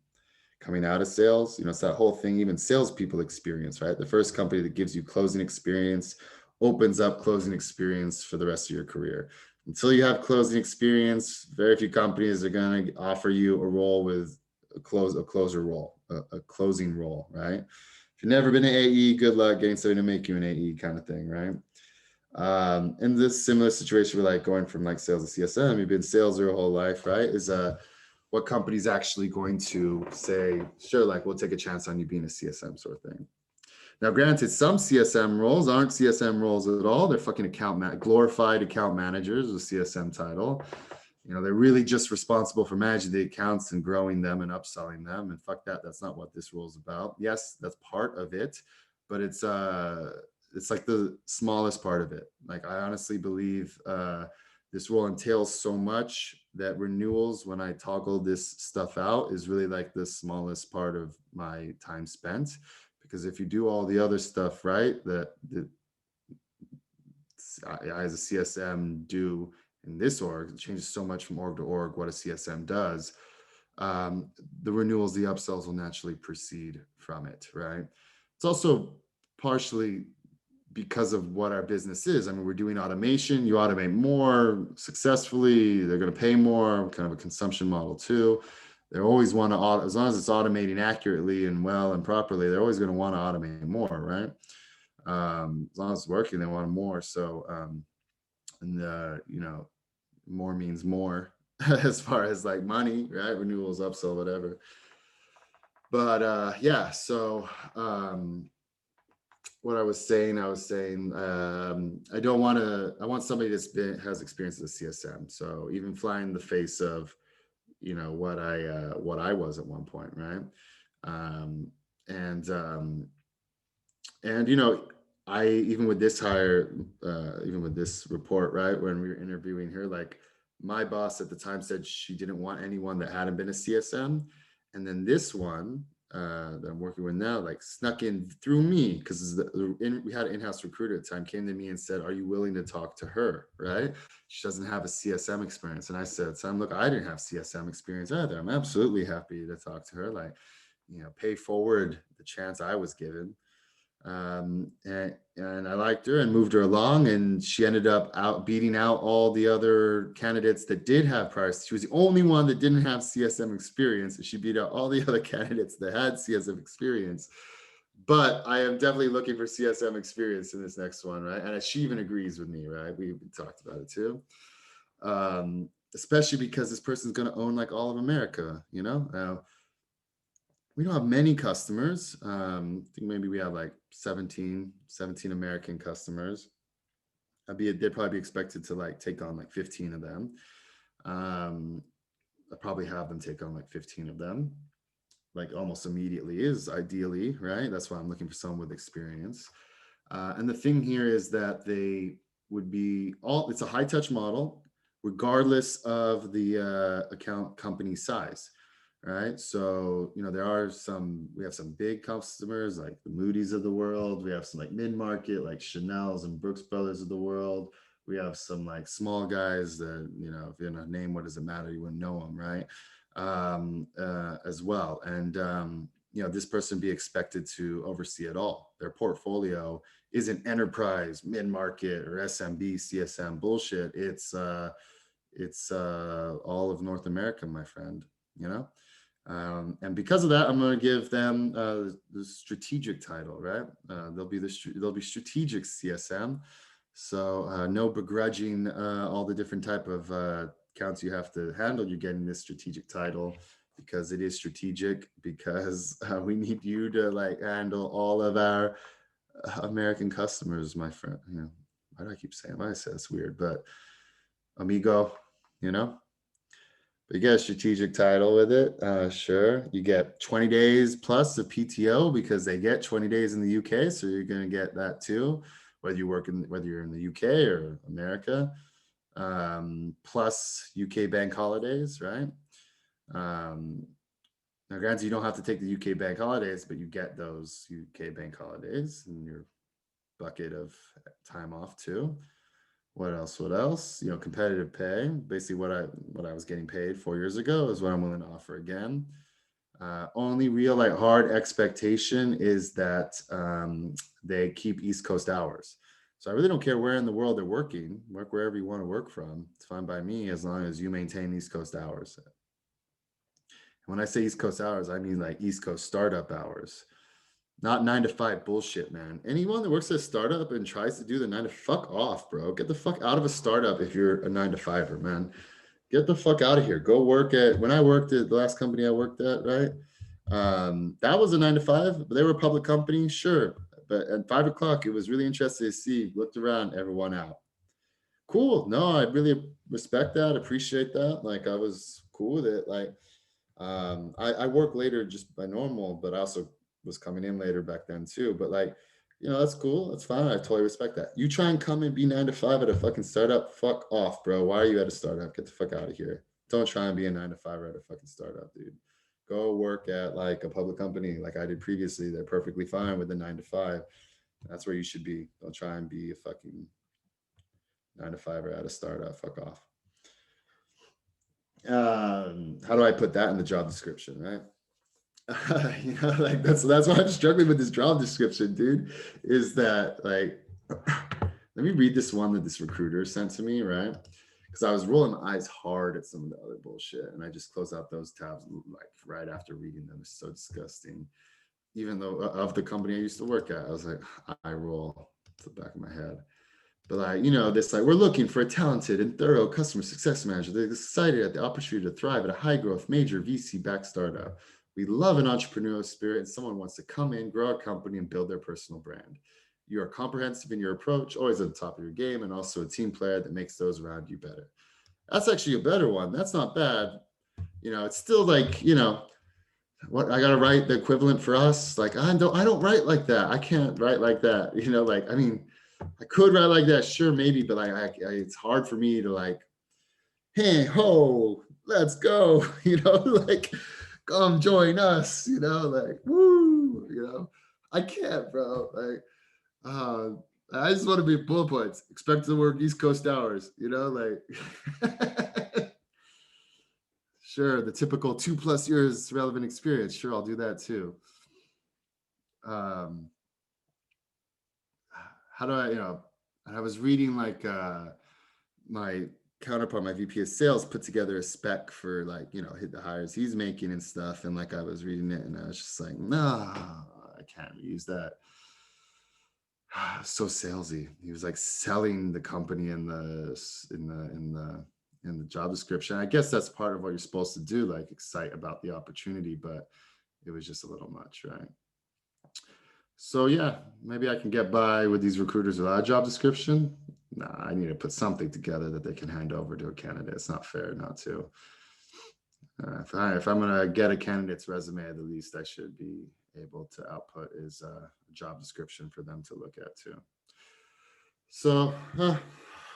Coming out of sales, it's that whole thing, even salespeople experience, right? The first company that gives you closing experience opens up closing experience for the rest of your career. Until you have closing experience, very few companies are going to offer you a role with a closer role, a closing role, right? If you've never been an AE, good luck getting somebody to make you an AE kind of thing, right? In this similar situation, we're like going from like sales to CSM, you've been sales your whole life, right? Is what company's actually going to say, sure, like we'll take a chance on you being a CSM sort of thing. Now, granted, some CSM roles aren't CSM roles at all. They're fucking glorified account managers with CSM title. they're really just responsible for managing the accounts and growing them and upselling them. And fuck that. That's not what this role is about. Yes, that's part of it, but it's like the smallest part of it. Like, I honestly believe this role entails so much that renewals, when I toggle this stuff out, is really like the smallest part of my time spent. Because if you do all the other stuff right, that I as a CSM do in this org, it changes so much from org to org what a CSM does. The renewals, the upsells will naturally proceed from it, right? It's also partially because of what our business is. I mean, we're doing automation. You automate more successfully, they're going to pay more, kind of a consumption model too. They always want to, as long as it's automating accurately and well and properly, they're always going to want to automate more, right? As long as it's working, they want more. So, more means more as far as like money, right? Renewals, upsell, whatever. But yeah, so what I was saying, I don't want to, I want somebody has experience as a CSM. So even flying the face of, what I was at one point, right? Um, and I, even with this hire, even with this report, right, when we were interviewing her, like, my boss at the time said she didn't want anyone that hadn't been a CSM. And then this one that I'm working with now, like, snuck in through me, because we had an in-house recruiter at the time, came to me and said, "Are you willing to talk to her?" Right? She doesn't have a CSM experience. And I said, "Sam, look, I didn't have CSM experience either. I'm absolutely happy to talk to her. Like, pay forward the chance I was given." And I liked her and moved her along, and she ended up beating out all the other candidates that did have prior. She was the only one that didn't have CSM experience, and she beat out all the other candidates that had CSM experience. But I am definitely looking for CSM experience in this next one, right? And she even agrees with me, right? We talked about it too. Especially because this person's going to own like all of America, we don't have many customers. I think maybe we have like 17 American customers. They'd probably be expected to like take on like 15 of them. I probably have them take on like 15 of them, like almost immediately is ideally, right? That's why I'm looking for someone with experience. And the thing here is that they would be it's a high touch model, regardless of the account company size. Right. So, we have some big customers like the Moody's of the world. We have some like mid-market, like Chanel's and Brooks Brothers of the world. We have some like small guys that, if you're in a name, what does it matter? You wouldn't know them, right? As well. And, this person be expected to oversee it all. Their portfolio isn't enterprise, mid-market, or SMB, CSM bullshit. It's all of North America, my friend, and because of that, I'm going to give them the strategic title, right? They'll be strategic CSM. So no begrudging all the different type of accounts you have to handle. You're getting this strategic title because it is strategic, because we need you to like handle all of our American customers, my friend. Why do I keep saying? Why I say that's weird, but amigo, But you get a strategic title with it. Sure. You get 20 days plus of PTO, because they get 20 days in the UK. So you're going to get that too, whether you're in the UK or America, plus UK bank holidays, right? Now, granted, you don't have to take the UK bank holidays, but you get those UK bank holidays in your bucket of time off too. What else? Competitive pay. Basically what I was getting paid 4 years ago is what I'm willing to offer again. Only real like hard expectation is that they keep East Coast hours. So I really don't care where in the world they're working. Work wherever you want to work from. It's fine by me, as long as you maintain East Coast hours. When I say East Coast hours, I mean like East Coast startup hours. Not 9 to 5 bullshit, man. Anyone that works at a startup and tries to do the 9 to fuck off, bro. Get the fuck out of a startup if you're a 9 to 5er, man. Get the fuck out of here. Go work when I worked at the last company I worked at, right? That was a 9 to 5, but they were a public company, sure. But at 5 o'clock, it was really interesting to see, looked around, everyone out. Cool. No, I really respect that, appreciate that. Like I was cool with it. Like I work later just by normal, but I also was coming in later back then too. But like, that's cool. That's fine. I totally respect that. You try and come and be 9 to 5 at a fucking startup. Fuck off, bro. Why are you at a startup? Get the fuck out of here. Don't try and be a 9 to 5 at a fucking startup, dude. Go work at like a public company like I did previously. They're perfectly fine with the 9 to 5. That's where you should be. Don't try and be a fucking 9 to 5 at a startup. Fuck off. How do I put that in the job description, right? Like that's why I'm struggling with this job description, dude. Is that like, let me read this one that this recruiter sent to me, right? Because I was rolling my eyes hard at some of the other bullshit, and I just closed out those tabs like right after reading them. It's so disgusting. Even though of the company I used to work at, I was like, I roll to the back of my head. But like, this like we're looking for a talented and thorough customer success manager that's excited at the opportunity to thrive at a high growth major VC backed startup. We love an entrepreneurial spirit and someone wants to come in, grow a company, and build their personal brand. You are comprehensive in your approach, always at the top of your game, and also a team player that makes those around you better. That's actually a better one. That's not bad. It's still like, what I gotta write the equivalent for us. Like I don't write like that. I can't write like that. Like I mean, I could write like that, sure, maybe, but like it's hard for me to like, hey ho, let's go, like come join us, like woo, I can't, bro. Like, uh, I just want to be bullet points. Expect to work East Coast hours, like. Sure, the typical 2+ years relevant experience. Sure, I'll do that too. Um, how do I was reading like my counterpart, my VP of sales, put together a spec for like, hit the hires he's making and stuff. And like I was reading it and I was just like, no, I can't use that. So salesy. He was like selling the company in the job description. I guess that's part of what you're supposed to do, like excite about the opportunity, but it was just a little much, right? So yeah, maybe I can get by with these recruiters without a job description. Nah, I need to put something together that they can hand over to a candidate. It's not fair not to. If I'm gonna get a candidate's resume, the least I should be able to output is a job description for them to look at too. So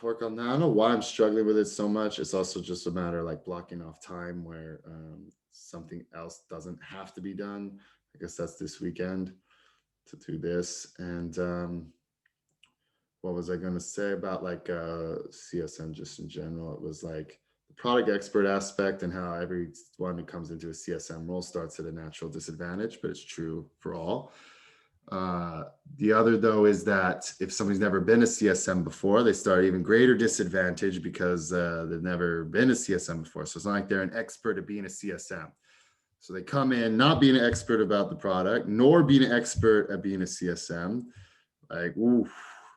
work on that. I don't know why I'm struggling with it so much. It's also just a matter of like blocking off time where something else doesn't have to be done. I guess that's this weekend to do this. And what was I going to say about like CSM just in general? It was like the product expert aspect and how everyone who comes into a CSM role starts at a natural disadvantage, but it's true for all. The other though is that if somebody's never been a CSM before, they start at even greater disadvantage because they've never been a CSM before. So it's not like they're an expert at being a CSM. So they come in not being an expert about the product, nor being an expert at being a CSM. Like, ooh,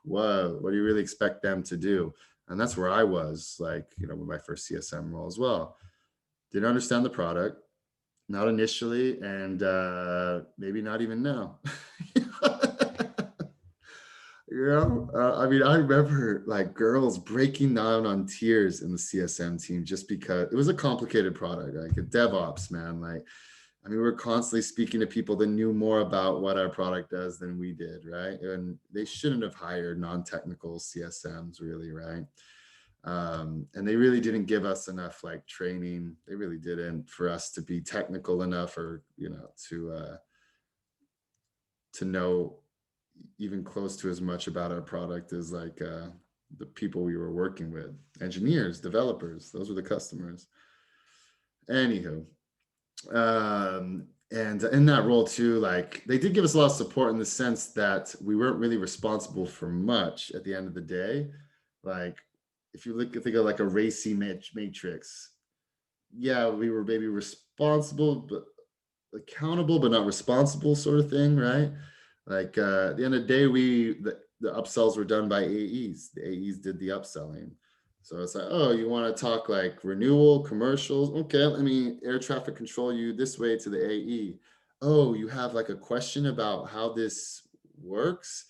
whoa, what do you really expect them to do? And that's where I was, like, with my first CSM role as well. Didn't understand the product, not initially, and maybe not even now. I mean, I remember like girls breaking down on tears in the CSM team just because it was a complicated product, like a DevOps, man. Like, I mean, we're constantly speaking to people that knew more about what our product does than we did, right? And they shouldn't have hired non-technical CSMs, really, right? And they really didn't give us enough like training. They really didn't for us to be technical enough, or to know even close to as much about our product as like the people we were working with, engineers, developers. Those were the customers. Anywho, and in that role too, like they did give us a lot of support in the sense that we weren't really responsible for much at the end of the day. Like if you think of like a racy matrix, yeah, we were maybe responsible but accountable but not responsible, sort of thing, right? Like at the end of the day, the upsells were done by AEs. The AEs did the upselling. So it's like, oh, you want to talk like renewal, commercials? Okay, let me air traffic control you this way to the AE. Oh, you have like a question about how this works?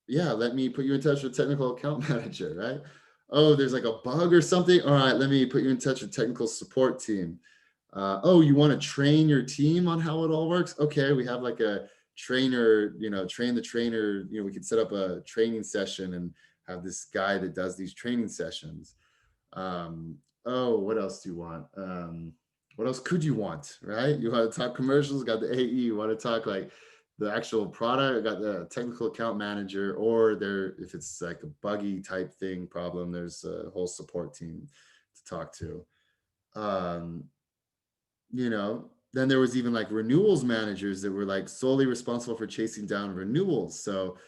Yeah, let me put you in touch with technical account manager, right? Oh, there's like a bug or something. All right, let me put you in touch with technical support team. Oh, you want to train your team on how it all works? Okay, we have like a trainer, train the trainer. We could set up a training session and have this guy that does these training sessions. Oh, what else do you want? What else could you want, right? You want to talk commercials, got the AE, you want to talk like the actual product, got the technical account manager, or there, if it's like a buggy type thing problem, there's a whole support team to talk to. Um, then there was even like renewals managers that were like solely responsible for chasing down renewals. So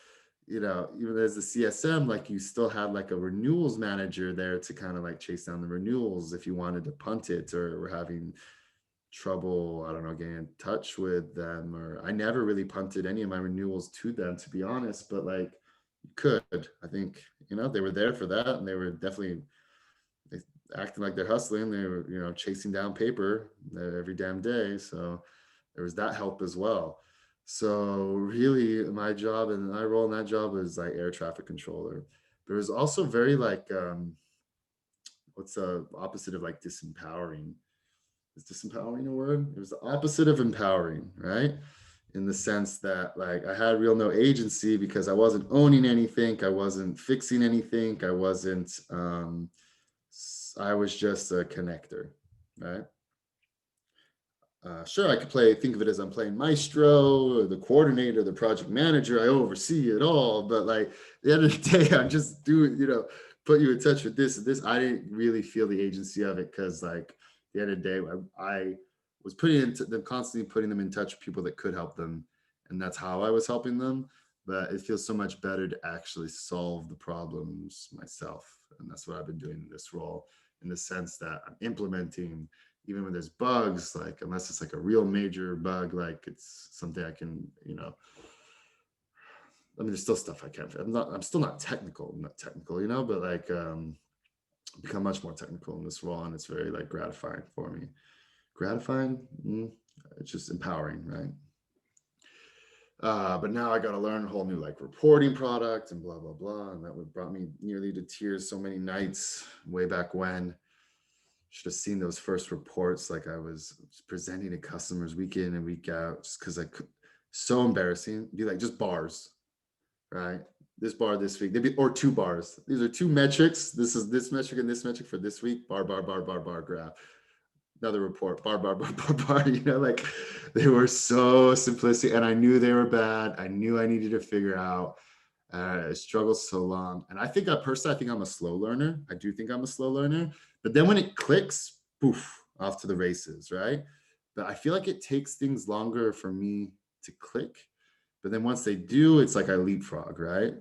even as the CSM, like you still had like a renewals manager there to kind of like chase down the renewals if you wanted to punt it or were having trouble, I don't know, getting in touch with them. Or I never really punted any of my renewals to them, to be honest, but like you could. I think, they were there for that, and they were definitely they acting like they're hustling. They were, chasing down paper every damn day. So there was that help as well. So really my job and my role in that job was like air traffic controller. There was also very like what's the opposite of like disempowering? Is disempowering a word? It was the opposite of empowering, right? In the sense that like I had real no agency because I wasn't owning anything, I wasn't fixing anything, I was just a connector, right? Sure, I could think of it as I'm playing maestro, or the coordinator, the project manager. I oversee it all, but like at the end of the day, I'm just doing, put you in touch with this and this. I didn't really feel the agency of it because, like, at the end of the day, I was putting into them constantly putting them in touch with people that could help them, and that's how I was helping them. But it feels so much better to actually solve the problems myself, and that's what I've been doing in this role, in the sense that I'm implementing even when there's bugs, like unless it's like a real major bug, like it's something I can, I mean, there's still stuff I can't. I'm still not technical. I'm not technical, but like become much more technical in this role, and it's very like gratifying for me. Gratifying, it's just empowering, right? But now I got to learn a whole new like reporting product and blah blah blah, and that would brought me nearly to tears so many nights way back when. Should have seen those first reports. Like I was presenting to customers week in and week out, just because I could. So embarrassing. Be like just bars, right? This bar this week, or two bars. These are two metrics. This is this metric and this metric for this week. Bar, bar, bar, bar, bar, graph. Another report. Bar, bar, bar, bar, bar. Like they were so simplistic, and I knew they were bad. I knew I needed to figure out. I struggled so long, and I think I think I'm a slow learner. I do think I'm a slow learner, but then when it clicks, poof, off to the races, right? But I feel like it takes things longer for me to click. But then once they do, it's like I leapfrog, right?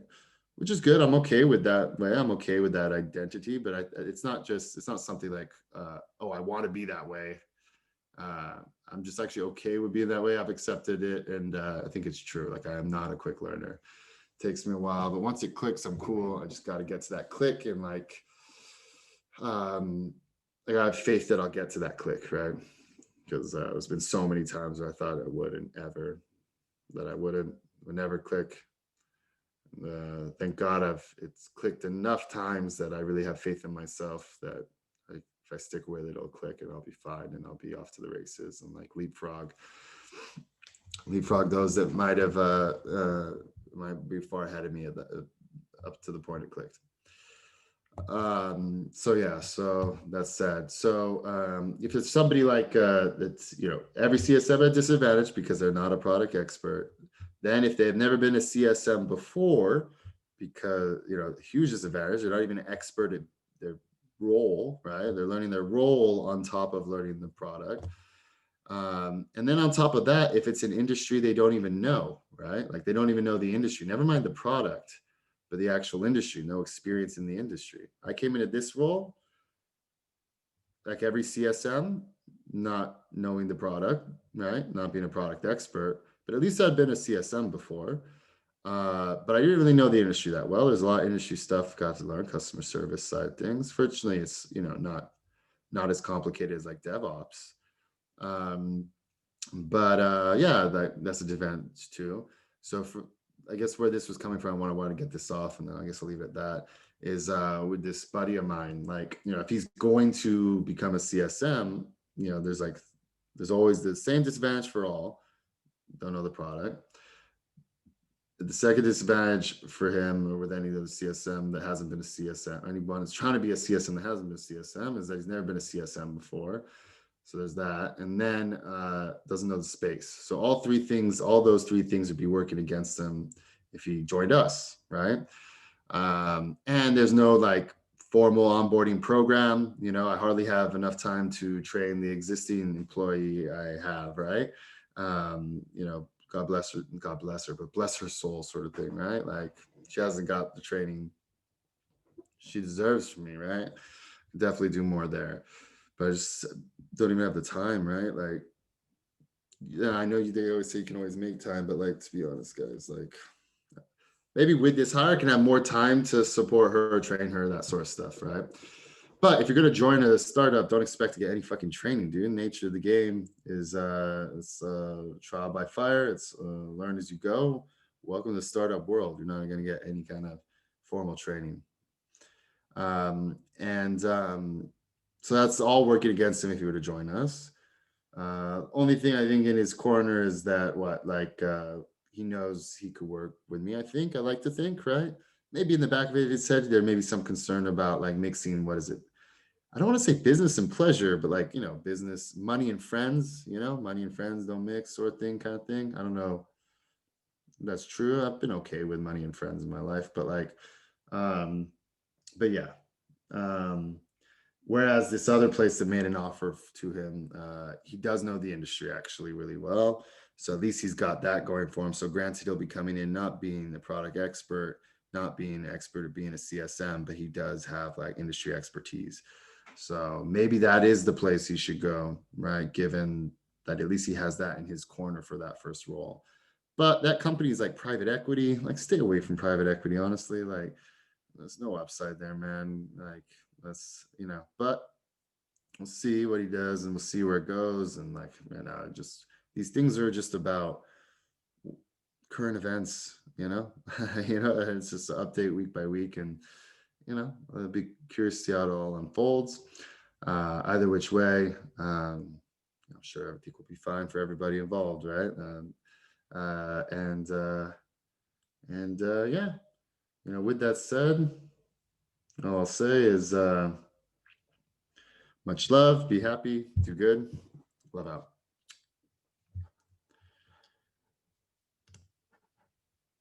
Which is good. I'm okay with that way. I'm okay with that identity, but it's not something like, oh, I want to be that way. Uh, I'm just actually okay with being that way. I've accepted it, and I think it's true. Like I am not a quick learner. It takes me a while, but once it clicks, I'm cool. I just got to get to that click, and um, I have faith that I'll get to that click, right? Because there's been so many times where I thought I wouldn't ever, that I would never click. Thank God it's clicked enough times that I really have faith in myself that if I stick with it, it'll click and I'll be fine and I'll be off to the races and like leapfrog those that might be far ahead of me up to the point it clicked. So yeah, so that's sad. So if it's somebody like that's every CSM at disadvantage because they're not a product expert, then if they've never been a CSM before, because huge disadvantage, they're not even an expert at their role, right? They're learning their role on top of learning the product. And then on top of that, if it's an industry they don't even know, right? Like they don't even know the industry, never mind the product, but the actual industry, no experience in the industry. I came into this role, like every CSM, not knowing the product, right? Not being a product expert, but at least I'd been a CSM before. But I didn't really know the industry that well. There's a lot of industry stuff got to learn, customer service side things. Fortunately, it's not as complicated as like DevOps. Um, but yeah, that's a advantage too. So I guess where this was coming from, I want to get this off, and then I guess I'll leave it at that. is with this buddy of mine. Like, if he's going to become a CSM, there's always the same disadvantage for all. Don't know the product. The second disadvantage for him or with any of those CSM that hasn't been a CSM, anyone who's trying to be a CSM that hasn't been a CSM, is that he's never been a CSM before. So there's that. And then doesn't know the space. So all those three things would be working against him if he joined us, right? And there's no like formal onboarding program. I hardly have enough time to train the existing employee I have, right? God bless her, but bless her soul, sort of thing, right? Like, she hasn't got the training she deserves from me, right? Definitely do more there, but I just don't even have the time, right? Like, yeah, I know they always say you can always make time, but like, to be honest, guys, like, maybe with this hire, I can have more time to support her, train her, that sort of stuff, right? But if you're gonna join a startup, don't expect to get any fucking training, dude. Nature of the game is it's trial by fire. It's learn as you go. Welcome to the startup world. You're not gonna get any kind of formal training. And so that's all working against him if he were to join us. Only thing I think in his corner is that he knows he could work with me. I like to think, right? Maybe in the back of his head, there may be some concern about like mixing, what is it? I don't want to say business and pleasure, but like, business, money and friends, money and friends don't mix, sort of thing, kind of thing. I don't know if that's true. I've been okay with money and friends in my life, but like, um, but yeah. Um, Whereas this other place that made an offer to him, he does know the industry actually really well. So at least he's got that going for him. So granted, he'll be coming in not being the product expert, not being an expert at being a CSM, but he does have like industry expertise. So maybe that is the place he should go, right? Given that at least he has that in his corner for that first role. But that company is like private equity. Like, stay away from private equity, honestly. Like, there's no upside there, man. Like, but we'll see what he does and we'll see where it goes. And like, man, just these things are just about current events, it's just an update week by week. And, I'll be curious to see how it all unfolds. Either which way, I'm sure everything will be fine for everybody involved, right? Yeah, with that said, all I'll say is much love, be happy, do good, love out.